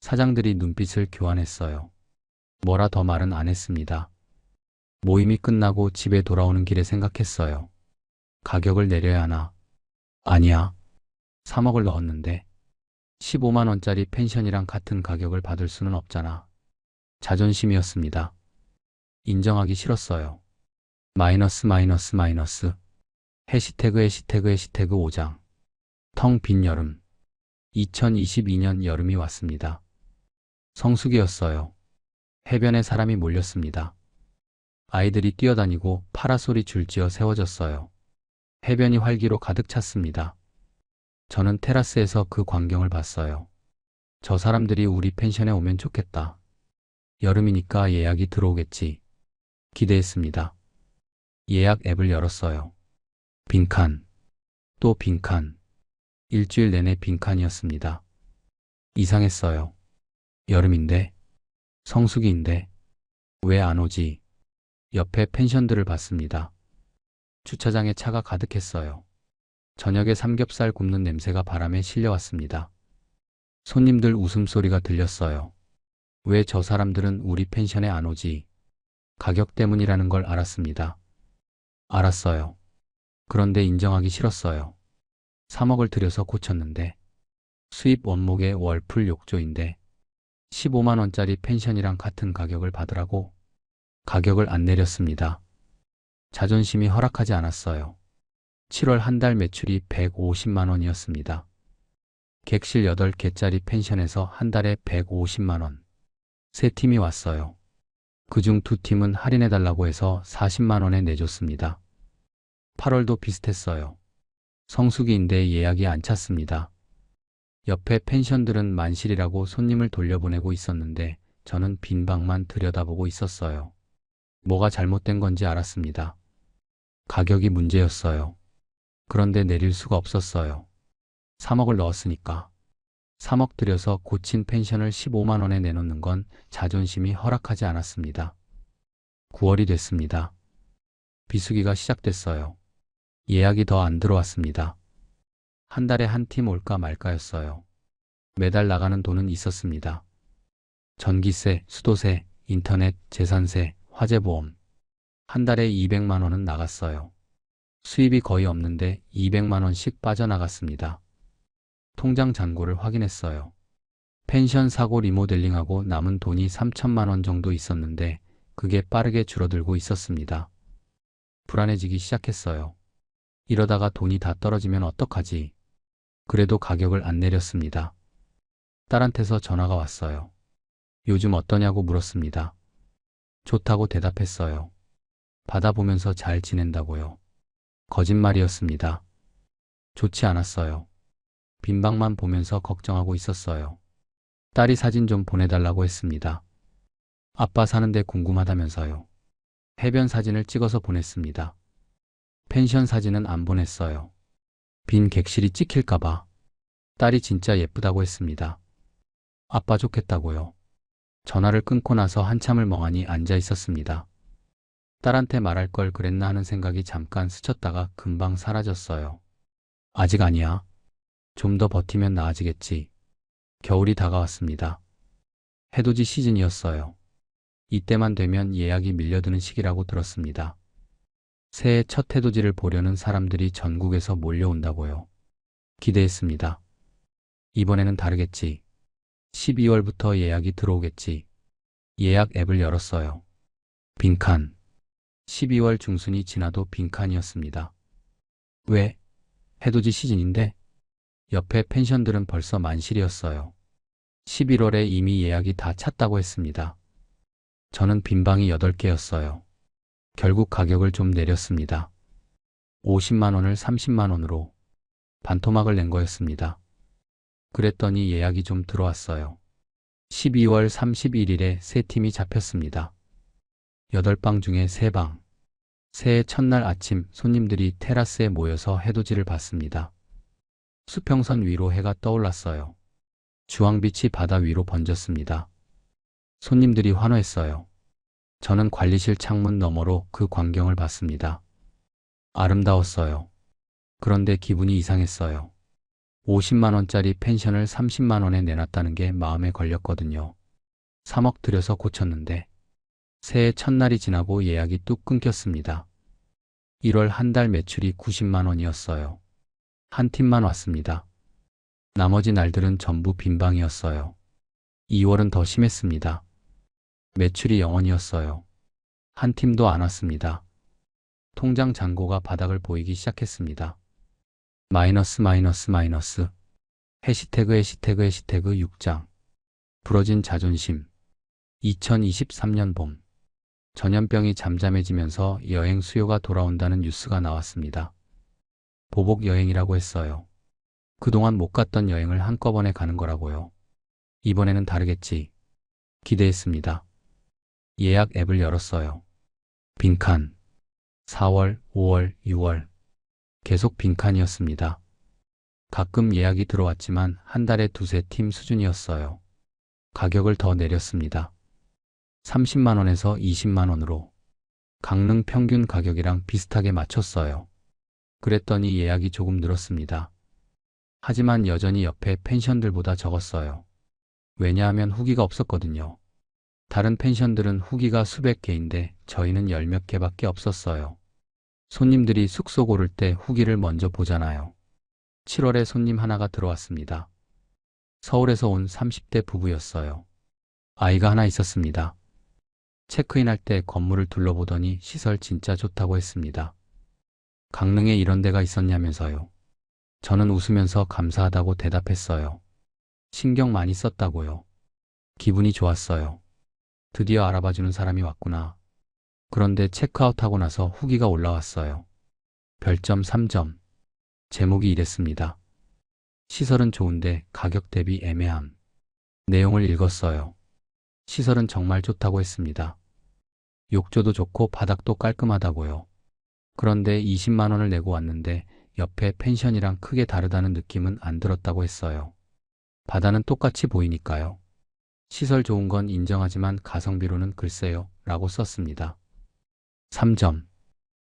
사장들이 눈빛을 교환했어요. 뭐라 더 말은 안 했습니다. 모임이 끝나고 집에 돌아오는 길에 생각했어요. 가격을 내려야 하나? 아니야. 3억을 넣었는데 15만 원짜리 펜션이랑 같은 가격을 받을 수는 없잖아. 자존심이었습니다. 인정하기 싫었어요. 마이너스 마이너스 마이너스. 해시태그 해시태그 해시태그 5장. 텅 빈 여름. 2022년 여름이 왔습니다. 성수기였어요. 해변에 사람이 몰렸습니다. 아이들이 뛰어다니고 파라솔이 줄지어 세워졌어요. 해변이 활기로 가득 찼습니다. 저는 테라스에서 그 광경을 봤어요. 저 사람들이 우리 펜션에 오면 좋겠다. 여름이니까 예약이 들어오겠지. 기대했습니다. 예약 앱을 열었어요. 빈칸. 또 빈칸. 일주일 내내 빈칸이었습니다. 이상했어요. 여름인데, 성수기인데, 왜 안 오지? 옆에 펜션들을 봤습니다. 주차장에 차가 가득했어요. 저녁에 삼겹살 굽는 냄새가 바람에 실려왔습니다. 손님들 웃음소리가 들렸어요. 왜 저 사람들은 우리 펜션에 안 오지? 가격 때문이라는 걸 알았습니다. 알았어요. 그런데 인정하기 싫었어요. 3억을 들여서 고쳤는데, 수입 원목의 월풀 욕조인데 15만 원짜리 펜션이랑 같은 가격을 받으라고? 가격을 안 내렸습니다. 자존심이 허락하지 않았어요. 7월 한 달 매출이 150만 원이었습니다. 객실 8개짜리 펜션에서 한 달에 150만 원. 3팀이 왔어요. 그중 2팀은 할인해달라고 해서 40만 원에 내줬습니다. 8월도 비슷했어요. 성수기인데 예약이 안 찼습니다. 옆에 펜션들은 만실이라고 손님을 돌려보내고 있었는데 저는 빈 방만 들여다보고 있었어요. 뭐가 잘못된 건지 알았습니다. 가격이 문제였어요. 그런데 내릴 수가 없었어요. 3억을 넣었으니까. 3억 들여서 고친 펜션을 15만 원에 내놓는 건 자존심이 허락하지 않았습니다. 9월이 됐습니다. 비수기가 시작됐어요. 예약이 더 안 들어왔습니다. 한 달에 한 팀 올까 말까였어요. 매달 나가는 돈은 있었습니다. 전기세, 수도세, 인터넷, 재산세, 화재보험. 한 달에 200만 원은 나갔어요. 수입이 거의 없는데 200만 원씩 빠져나갔습니다. 통장 잔고를 확인했어요. 펜션 사고 리모델링하고 남은 돈이 3천만 원 정도 있었는데 그게 빠르게 줄어들고 있었습니다. 불안해지기 시작했어요. 이러다가 돈이 다 떨어지면 어떡하지? 그래도 가격을 안 내렸습니다. 딸한테서 전화가 왔어요. 요즘 어떠냐고 물었습니다. 좋다고 대답했어요. 받아보면서 잘 지낸다고요. 거짓말이었습니다. 좋지 않았어요. 빈방만 보면서 걱정하고 있었어요. 딸이 사진 좀 보내달라고 했습니다. 아빠 사는데 궁금하다면서요. 해변 사진을 찍어서 보냈습니다. 펜션 사진은 안 보냈어요. 빈 객실이 찍힐까봐. 딸이 진짜 예쁘다고 했습니다. 아빠 좋겠다고요. 전화를 끊고 나서 한참을 멍하니 앉아 있었습니다. 딸한테 말할 걸 그랬나 하는 생각이 잠깐 스쳤다가 금방 사라졌어요. 아직 아니야. 좀 더 버티면 나아지겠지. 겨울이 다가왔습니다. 해돋이 시즌이었어요. 이때만 되면 예약이 밀려드는 시기라고 들었습니다. 새해 첫 해돋이를 보려는 사람들이 전국에서 몰려온다고요. 기대했습니다. 이번에는 다르겠지. 12월부터 예약이 들어오겠지. 예약 앱을 열었어요. 빈칸. 12월 중순이 지나도 빈칸이었습니다. 왜? 해돋이 시즌인데? 옆에 펜션들은 벌써 만실이었어요. 11월에 이미 예약이 다 찼다고 했습니다. 저는 빈방이 8개였어요. 결국 가격을 좀 내렸습니다. 50만 원을 30만 원으로 반토막을 낸 거였습니다. 그랬더니 예약이 좀 들어왔어요. 12월 31일에 세 팀이 잡혔습니다. 8방 중에 3방. 새해 첫날 아침 손님들이 테라스에 모여서 해돋이를 봤습니다. 수평선 위로 해가 떠올랐어요. 주황빛이 바다 위로 번졌습니다. 손님들이 환호했어요. 저는 관리실 창문 너머로 그 광경을 봤습니다. 아름다웠어요. 그런데 기분이 이상했어요. 50만 원짜리 펜션을 30만 원에 내놨다는 게 마음에 걸렸거든요. 3억 들여서 고쳤는데 새해 첫날이 지나고 예약이 뚝 끊겼습니다. 1월 한 달 매출이 90만 원이었어요. 한 팀만 왔습니다. 나머지 날들은 전부 빈방이었어요. 2월은 더 심했습니다. 매출이 0원이었어요. 한 팀도 안 왔습니다. 통장 잔고가 바닥을 보이기 시작했습니다. 마이너스 마이너스 마이너스. 해시태그 해시태그 해시태그 6장. 부러진 자존심. 2023년 봄. 전염병이 잠잠해지면서 여행 수요가 돌아온다는 뉴스가 나왔습니다. 보복 여행이라고 했어요. 그동안 못 갔던 여행을 한꺼번에 가는 거라고요. 이번에는 다르겠지. 기대했습니다. 예약 앱을 열었어요. 빈칸. 4월, 5월, 6월. 계속 빈칸이었습니다. 가끔 예약이 들어왔지만 한 달에 두세 팀 수준이었어요. 가격을 더 내렸습니다. 30만 원에서 20만 원으로. 강릉 평균 가격이랑 비슷하게 맞췄어요. 그랬더니 예약이 조금 늘었습니다. 하지만 여전히 옆에 펜션들보다 적었어요. 왜냐하면 후기가 없었거든요. 다른 펜션들은 후기가 수백 개인데 저희는 열 몇 개밖에 없었어요. 손님들이 숙소 고를 때 후기를 먼저 보잖아요. 7월에 손님 하나가 들어왔습니다. 서울에서 온 30대 부부였어요. 아이가 하나 있었습니다. 체크인할 때 건물을 둘러보더니 시설 진짜 좋다고 했습니다. 강릉에 이런 데가 있었냐면서요. 저는 웃으면서 감사하다고 대답했어요. 신경 많이 썼다고요. 기분이 좋았어요. 드디어 알아봐주는 사람이 왔구나. 그런데 체크아웃하고 나서 후기가 올라왔어요. 별점 3점. 제목이 이랬습니다. 시설은 좋은데 가격 대비 애매함. 내용을 읽었어요. 시설은 정말 좋다고 했습니다. 욕조도 좋고 바닥도 깔끔하다고요. 그런데 20만 원을 내고 왔는데 옆에 펜션이랑 크게 다르다는 느낌은 안 들었다고 했어요. 바다는 똑같이 보이니까요. 시설 좋은 건 인정하지만 가성비로는 글쎄요 라고 썼습니다. 3점.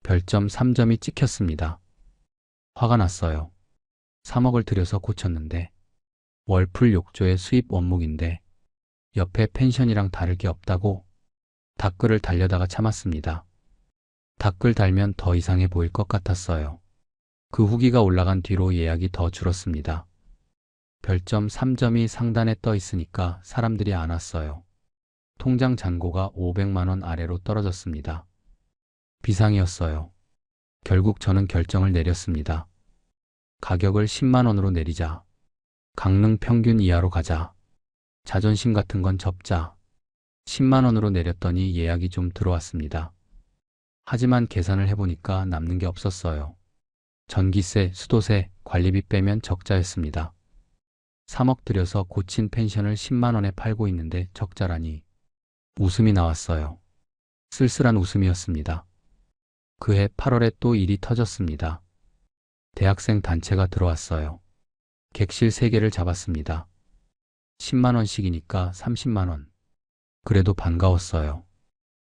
별점 3점이 찍혔습니다. 화가 났어요. 3억을 들여서 고쳤는데 월풀 욕조의 수입 원목인데 옆에 펜션이랑 다를 게 없다고. 댓글을 달려다가 참았습니다. 댓글 달면 더 이상해 보일 것 같았어요. 그 후기가 올라간 뒤로 예약이 더 줄었습니다. 별점 3점이 상단에 떠 있으니까 사람들이 안 왔어요. 통장 잔고가 500만 원 아래로 떨어졌습니다. 비상이었어요. 결국 저는 결정을 내렸습니다. 가격을 10만 원으로 내리자. 강릉 평균 이하로 가자. 자존심 같은 건 접자. 10만 원으로 내렸더니 예약이 좀 들어왔습니다. 하지만 계산을 해보니까 남는 게 없었어요. 전기세, 수도세, 관리비 빼면 적자였습니다. 3억 들여서 고친 펜션을 10만 원에 팔고 있는데 적자라니. 웃음이 나왔어요. 쓸쓸한 웃음이었습니다. 그해 8월에 또 일이 터졌습니다. 대학생 단체가 들어왔어요. 객실 3개를 잡았습니다. 10만 원씩이니까 30만 원. 그래도 반가웠어요.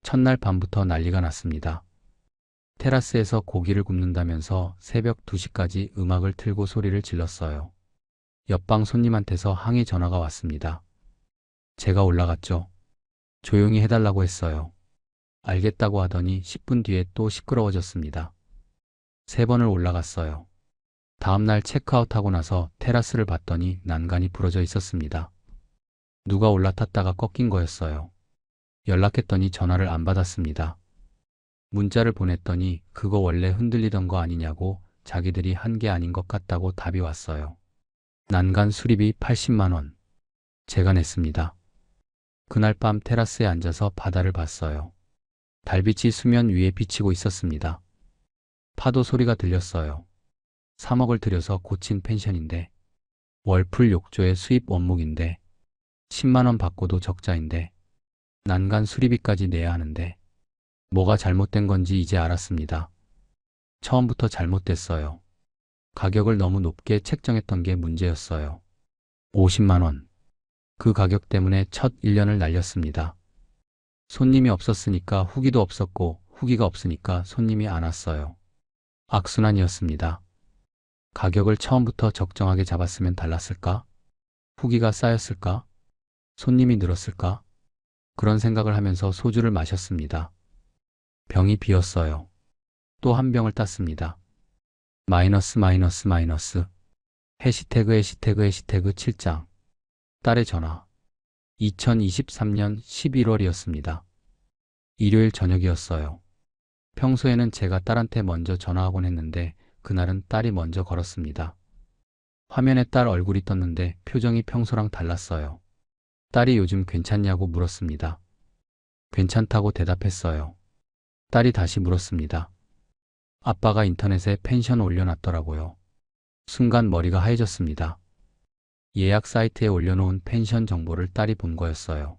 첫날 밤부터 난리가 났습니다. 테라스에서 고기를 굽는다면서 새벽 2시까지 음악을 틀고 소리를 질렀어요. 옆방 손님한테서 항의 전화가 왔습니다. 제가 올라갔죠. 조용히 해달라고 했어요. 알겠다고 하더니 10분 뒤에 또 시끄러워졌습니다. 3번을 올라갔어요. 다음날 체크아웃하고 나서 테라스를 봤더니 난간이 부러져 있었습니다. 누가 올라탔다가 꺾인 거였어요. 연락했더니 전화를 안 받았습니다. 문자를 보냈더니 그거 원래 흔들리던 거 아니냐고 자기들이 한 게 아닌 것 같다고 답이 왔어요. 난간 수리비 80만 원. 제가 냈습니다. 그날 밤 테라스에 앉아서 바다를 봤어요. 달빛이 수면 위에 비치고 있었습니다. 파도 소리가 들렸어요. 3억을 들여서 고친 펜션인데 월풀 욕조의 수입 원목인데 10만 원 받고도 적자인데 난간 수리비까지 내야 하는데 뭐가 잘못된 건지 이제 알았습니다. 처음부터 잘못됐어요. 가격을 너무 높게 책정했던 게 문제였어요. 50만 원. 그 가격 때문에 첫 1년을 날렸습니다. 손님이 없었으니까 후기도 없었고 후기가 없으니까 손님이 안 왔어요. 악순환이었습니다. 가격을 처음부터 적정하게 잡았으면 달랐을까? 후기가 쌓였을까? 손님이 늘었을까? 그런 생각을 하면서 소주를 마셨습니다. 병이 비었어요. 또 한 병을 땄습니다. 마이너스 마이너스 마이너스. 해시태그 해시태그 해시태그 7장. 딸의 전화. 2023년 11월이었습니다. 일요일 저녁이었어요. 평소에는 제가 딸한테 먼저 전화하곤 했는데 그날은 딸이 먼저 걸었습니다. 화면에 딸 얼굴이 떴는데 표정이 평소랑 달랐어요. 딸이 요즘 괜찮냐고 물었습니다. 괜찮다고 대답했어요. 딸이 다시 물었습니다. 아빠가 인터넷에 펜션 올려놨더라고요. 순간 머리가 하얘졌습니다. 예약 사이트에 올려놓은 펜션 정보를 딸이 본 거였어요.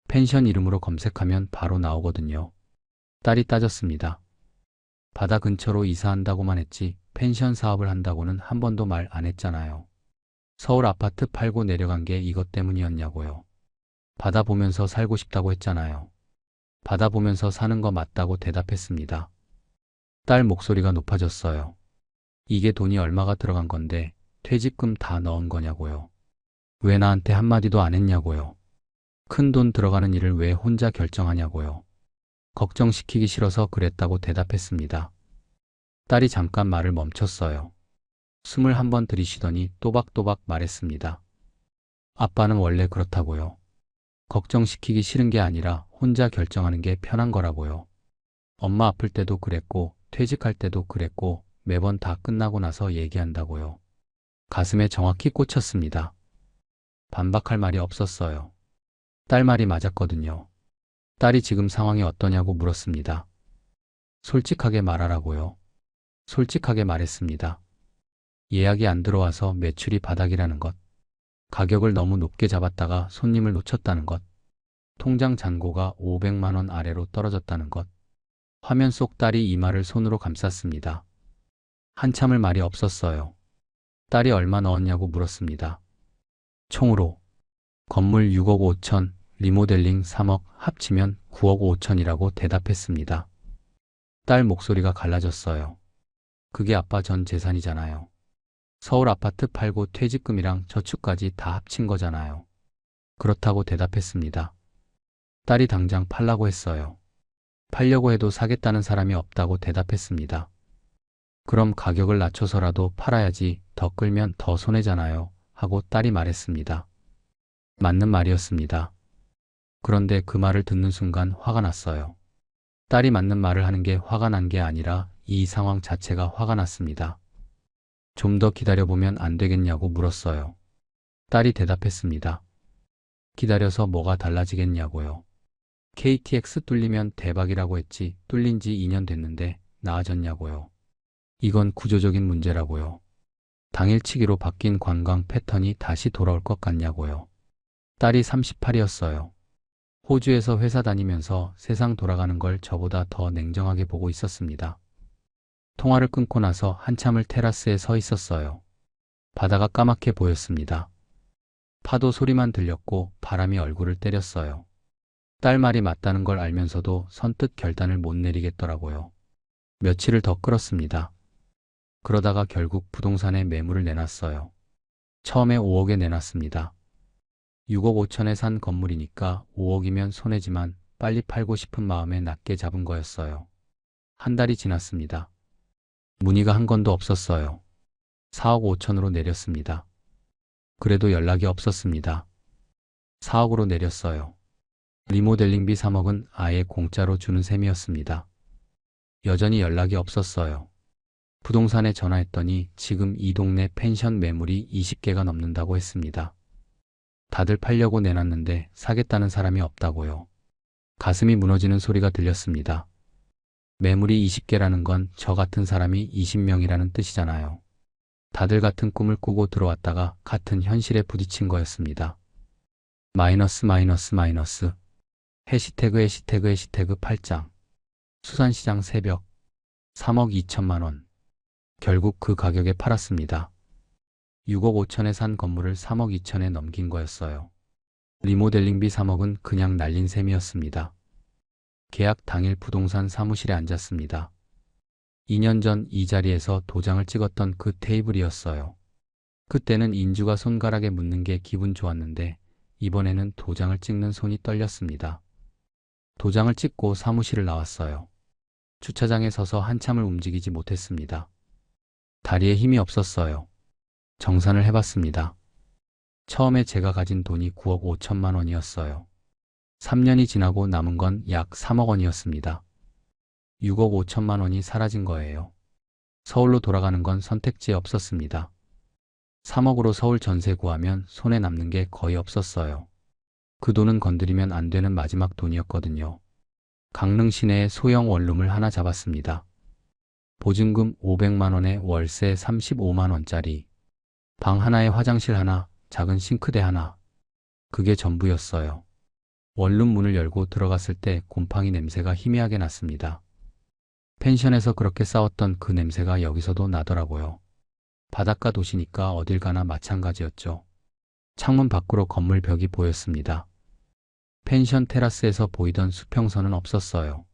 펜션 이름으로 검색하면 바로 나오거든요. 딸이 따졌습니다. 바다 근처로 이사한다고만 했지 펜션 사업을 한다고는 한 번도 말 안 했잖아요. 서울 아파트 팔고 내려간 게 이것 때문이었냐고요. 바다 보면서 살고 싶다고 했잖아요. 바다 보면서 사는 거 맞다고 대답했습니다. 딸 목소리가 높아졌어요. 이게 돈이 얼마가 들어간 건데 퇴직금 다 넣은 거냐고요. 왜 나한테 한마디도 안 했냐고요. 큰 돈 들어가는 일을 왜 혼자 결정하냐고요. 걱정시키기 싫어서 그랬다고 대답했습니다. 딸이 잠깐 말을 멈췄어요. 숨을 한번 들이쉬더니 또박또박 말했습니다. 아빠는 원래 그렇다고요. 걱정시키기 싫은 게 아니라 혼자 결정하는 게 편한 거라고요. 엄마 아플 때도 그랬고 퇴직할 때도 그랬고 매번 다 끝나고 나서 얘기한다고요. 가슴에 정확히 꽂혔습니다. 반박할 말이 없었어요. 딸 말이 맞았거든요. 딸이 지금 상황이 어떠냐고 물었습니다. 솔직하게 말하라고요. 솔직하게 말했습니다. 예약이 안 들어와서 매출이 바닥이라는 것, 가격을 너무 높게 잡았다가 손님을 놓쳤다는 것, 통장 잔고가 500만 원 아래로 떨어졌다는 것. 화면 속 딸이 이마를 손으로 감쌌습니다. 한참을 말이 없었어요. 딸이 얼마 넣었냐고 물었습니다. 총으로 건물 6억 5천, 리모델링 3억, 합치면 9억 5천이라고 대답했습니다. 딸 목소리가 갈라졌어요. 그게 아빠 전 재산이잖아요. 서울 아파트 팔고 퇴직금이랑 저축까지 다 합친 거잖아요. 그렇다고 대답했습니다. 딸이 당장 팔라고 했어요. 팔려고 해도 사겠다는 사람이 없다고 대답했습니다. 그럼 가격을 낮춰서라도 팔아야지, 더 끌면 더 손해잖아요. 하고 딸이 말했습니다. 맞는 말이었습니다. 그런데 그 말을 듣는 순간 화가 났어요. 딸이 맞는 말을 하는 게 화가 난 게 아니라 이 상황 자체가 화가 났습니다. 좀 더 기다려보면 안 되겠냐고 물었어요. 딸이 대답했습니다. 기다려서 뭐가 달라지겠냐고요. KTX 뚫리면 대박이라고 했지 뚫린 지 2년 됐는데 나아졌냐고요. 이건 구조적인 문제라고요. 당일치기로 바뀐 관광 패턴이 다시 돌아올 것 같냐고요. 딸이 38이었어요. 호주에서 회사 다니면서 세상 돌아가는 걸 저보다 더 냉정하게 보고 있었습니다. 통화를 끊고 나서 한참을 테라스에 서 있었어요. 바다가 까맣게 보였습니다. 파도 소리만 들렸고 바람이 얼굴을 때렸어요. 딸 말이 맞다는 걸 알면서도 선뜻 결단을 못 내리겠더라고요. 며칠을 더 끌었습니다. 그러다가 결국 부동산에 매물을 내놨어요. 처음에 5억에 내놨습니다. 6억 5천에 산 건물이니까 5억이면 손해지만 빨리 팔고 싶은 마음에 낮게 잡은 거였어요. 한 달이 지났습니다. 문의가 한 건도 없었어요. 4억 5천으로 내렸습니다. 그래도 연락이 없었습니다. 4억으로 내렸어요. 리모델링비 3억은 아예 공짜로 주는 셈이었습니다. 여전히 연락이 없었어요. 부동산에 전화했더니 지금 이 동네 펜션 매물이 20개가 넘는다고 했습니다. 다들 팔려고 내놨는데 사겠다는 사람이 없다고요. 가슴이 무너지는 소리가 들렸습니다. 매물이 20개라는 건 저 같은 사람이 20명이라는 뜻이잖아요. 다들 같은 꿈을 꾸고 들어왔다가 같은 현실에 부딪힌 거였습니다. 마이너스 마이너스 마이너스. 해시태그 해시태그 해시태그 8장. 수산시장 새벽. 3억 2천만 원. 결국 그 가격에 팔았습니다. 6억 5천에 산 건물을 3억 2천에 넘긴 거였어요. 리모델링비 3억은 그냥 날린 셈이었습니다. 계약 당일 부동산 사무실에 앉았습니다. 2년 전 이 자리에서 도장을 찍었던 그 테이블이었어요. 그때는 인주가 손가락에 묻는 게 기분 좋았는데 이번에는 도장을 찍는 손이 떨렸습니다. 도장을 찍고 사무실을 나왔어요. 주차장에 서서 한참을 움직이지 못했습니다. 다리에 힘이 없었어요. 정산을 해봤습니다. 처음에 제가 가진 돈이 9억 5천만 원이었어요. 3년이 지나고 남은 건 약 3억 원이었습니다. 6억 5천만 원이 사라진 거예요. 서울로 돌아가는 건 선택지에 없었습니다. 3억으로 서울 전세 구하면 손에 남는 게 거의 없었어요. 그 돈은 건드리면 안 되는 마지막 돈이었거든요. 강릉 시내에 소형 원룸을 하나 잡았습니다. 보증금 500만 원에 월세 35만 원짜리. 방 하나에 화장실 하나, 작은 싱크대 하나. 그게 전부였어요. 원룸 문을 열고 들어갔을 때 곰팡이 냄새가 희미하게 났습니다. 펜션에서 그렇게 싸웠던 그 냄새가 여기서도 나더라고요. 바닷가 도시니까 어딜 가나 마찬가지였죠. 창문 밖으로 건물 벽이 보였습니다. 펜션 테라스에서 보이던 수평선은 없었어요.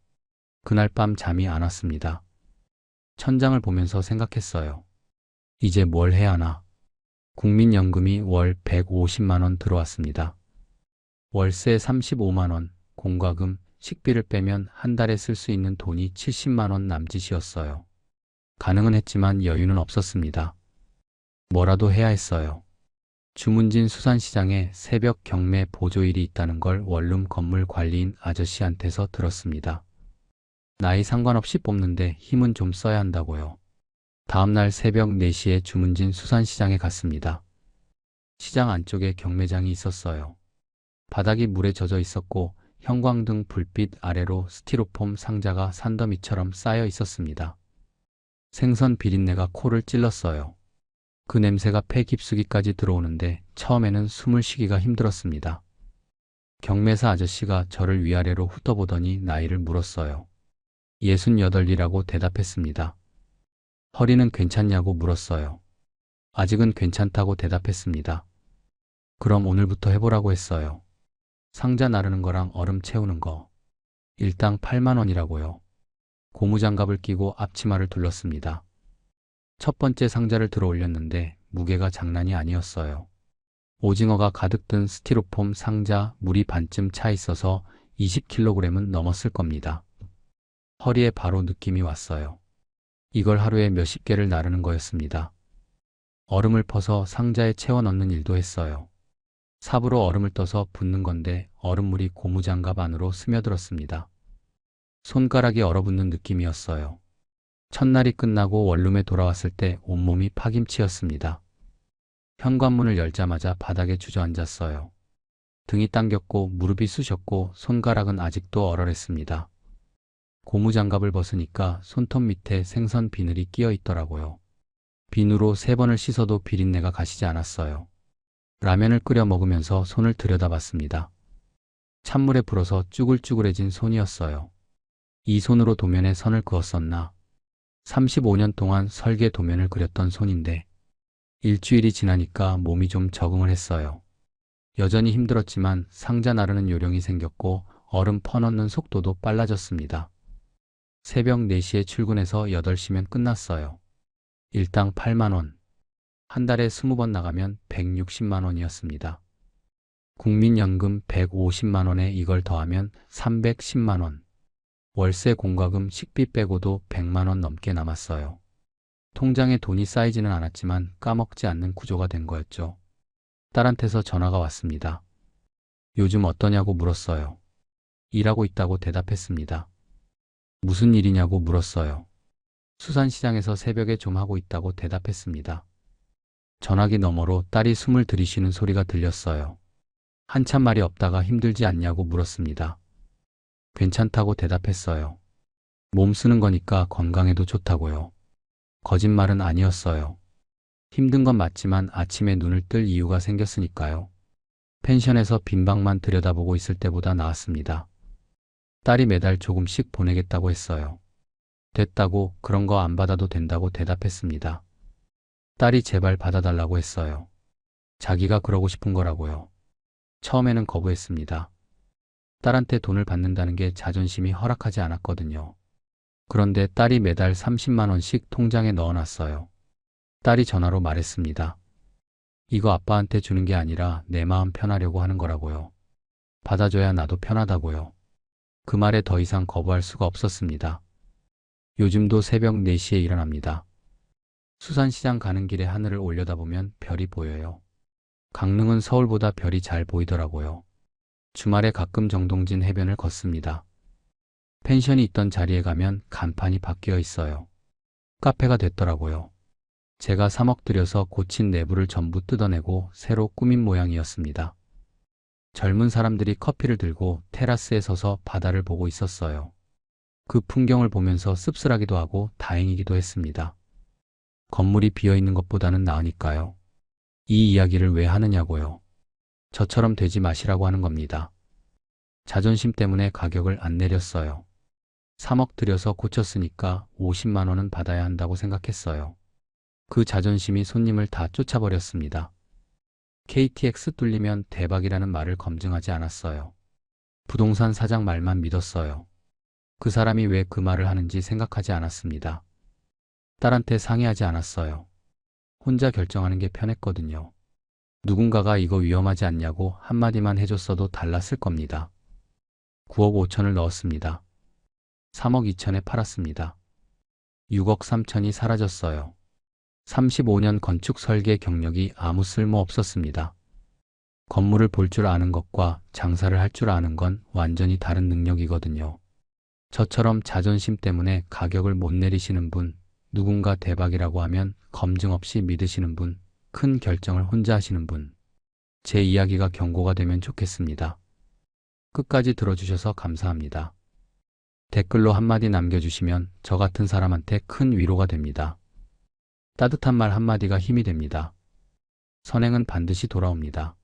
그날 밤 잠이 안 왔습니다. 천장을 보면서 생각했어요. 이제 뭘 해야 하나? 국민연금이 월 150만 원 들어왔습니다. 월세 35만 원, 공과금, 식비를 빼면 한 달에 쓸 수 있는 돈이 70만 원 남짓이었어요. 가능은 했지만 여유는 없었습니다. 뭐라도 해야 했어요. 주문진 수산시장에 새벽 경매 보조일이 있다는 걸 원룸 건물 관리인 아저씨한테서 들었습니다. 나이 상관없이 뽑는데 힘은 좀 써야 한다고요. 다음날 새벽 4시에 주문진 수산시장에 갔습니다. 시장 안쪽에 경매장이 있었어요. 바닥이 물에 젖어 있었고 형광등 불빛 아래로 스티로폼 상자가 산더미처럼 쌓여 있었습니다. 생선 비린내가 코를 찔렀어요. 그 냄새가 폐 깊숙이까지 들어오는데 처음에는 숨을 쉬기가 힘들었습니다. 경매사 아저씨가 저를 위아래로 훑어보더니 나이를 물었어요. 68이라고 대답했습니다. 허리는 괜찮냐고 물었어요. 아직은 괜찮다고 대답했습니다. 그럼 오늘부터 해보라고 했어요. 상자 나르는 거랑 얼음 채우는 거. 일당 8만 원이라고요. 고무장갑을 끼고 앞치마를 둘렀습니다. 첫 번째 상자를 들어 올렸는데 무게가 장난이 아니었어요. 오징어가 가득 든 스티로폼 상자 물이 반쯤 차 있어서 20kg은 넘었을 겁니다. 허리에 바로 느낌이 왔어요. 이걸 하루에 몇십 개를 나르는 거였습니다. 얼음을 퍼서 상자에 채워 넣는 일도 했어요. 삽으로 얼음을 떠서 붓는 건데 얼음물이 고무장갑 안으로 스며들었습니다. 손가락이 얼어붙는 느낌이었어요. 첫날이 끝나고 원룸에 돌아왔을 때 온몸이 파김치였습니다. 현관문을 열자마자 바닥에 주저앉았어요. 등이 당겼고 무릎이 쑤셨고 손가락은 아직도 얼얼했습니다. 고무장갑을 벗으니까 손톱 밑에 생선 비늘이 끼어 있더라고요. 비누로 3번을 씻어도 비린내가 가시지 않았어요. 라면을 끓여 먹으면서 손을 들여다봤습니다. 찬물에 불어서 쭈글쭈글해진 손이었어요. 이 손으로 도면에 선을 그었었나? 35년 동안 설계 도면을 그렸던 손인데 일주일이 지나니까 몸이 좀 적응을 했어요. 여전히 힘들었지만 상자 나르는 요령이 생겼고 얼음 퍼넣는 속도도 빨라졌습니다. 새벽 4시에 출근해서 8시면 끝났어요. 일당 8만 원. 한 달에 20번 나가면 160만 원이었습니다. 국민연금 150만 원에 이걸 더하면 310만 원. 월세 공과금 식비 빼고도 100만 원 넘게 남았어요. 통장에 돈이 쌓이지는 않았지만 까먹지 않는 구조가 된 거였죠. 딸한테서 전화가 왔습니다. 요즘 어떠냐고 물었어요. 일하고 있다고 대답했습니다. 무슨 일이냐고 물었어요. 수산시장에서 새벽에 좀 하고 있다고 대답했습니다. 전화기 너머로 딸이 숨을 들이쉬는 소리가 들렸어요. 한참 말이 없다가 힘들지 않냐고 물었습니다. 괜찮다고 대답했어요. 몸 쓰는 거니까 건강에도 좋다고요. 거짓말은 아니었어요. 힘든 건 맞지만 아침에 눈을 뜰 이유가 생겼으니까요. 펜션에서 빈 방만 들여다보고 있을 때보다 나았습니다. 딸이 매달 조금씩 보내겠다고 했어요. 됐다고, 그런 거 안 받아도 된다고 대답했습니다. 딸이 제발 받아달라고 했어요. 자기가 그러고 싶은 거라고요. 처음에는 거부했습니다. 딸한테 돈을 받는다는 게 자존심이 허락하지 않았거든요. 그런데 딸이 매달 30만 원씩 통장에 넣어놨어요. 딸이 전화로 말했습니다. 이거 아빠한테 주는 게 아니라 내 마음 편하려고 하는 거라고요. 받아줘야 나도 편하다고요. 그 말에 더 이상 거부할 수가 없었습니다. 요즘도 새벽 4시에 일어납니다. 수산시장 가는 길에 하늘을 올려다보면 별이 보여요. 강릉은 서울보다 별이 잘 보이더라고요. 주말에 가끔 정동진 해변을 걷습니다. 펜션이 있던 자리에 가면 간판이 바뀌어 있어요. 카페가 됐더라고요. 제가 3억 들여서 고친 내부를 전부 뜯어내고 새로 꾸민 모양이었습니다. 젊은 사람들이 커피를 들고 테라스에 서서 바다를 보고 있었어요. 그 풍경을 보면서 씁쓸하기도 하고 다행이기도 했습니다. 건물이 비어있는 것보다는 나으니까요. 이 이야기를 왜 하느냐고요. 저처럼 되지 마시라고 하는 겁니다. 자존심 때문에 가격을 안 내렸어요. 3억 들여서 고쳤으니까 50만 원은 받아야 한다고 생각했어요. 그 자존심이 손님을 다 쫓아버렸습니다. KTX 뚫리면 대박이라는 말을 검증하지 않았어요. 부동산 사장 말만 믿었어요. 그 사람이 왜 그 말을 하는지 생각하지 않았습니다. 딸한테 상의하지 않았어요. 혼자 결정하는 게 편했거든요. 누군가가 이거 위험하지 않냐고 한마디만 해줬어도 달랐을 겁니다. 9억 5천을 넣었습니다. 3억 2천에 팔았습니다. 6억 3천이 사라졌어요. 35년 건축 설계 경력이 아무 쓸모 없었습니다. 건물을 볼 줄 아는 것과 장사를 할 줄 아는 건 완전히 다른 능력이거든요. 저처럼 자존심 때문에 가격을 못 내리시는 분, 누군가 대박이라고 하면 검증 없이 믿으시는 분, 큰 결정을 혼자 하시는 분, 제 이야기가 경고가 되면 좋겠습니다. 끝까지 들어주셔서 감사합니다. 댓글로 한마디 남겨주시면 저 같은 사람한테 큰 위로가 됩니다. 따뜻한 말 한마디가 힘이 됩니다. 선행은 반드시 돌아옵니다.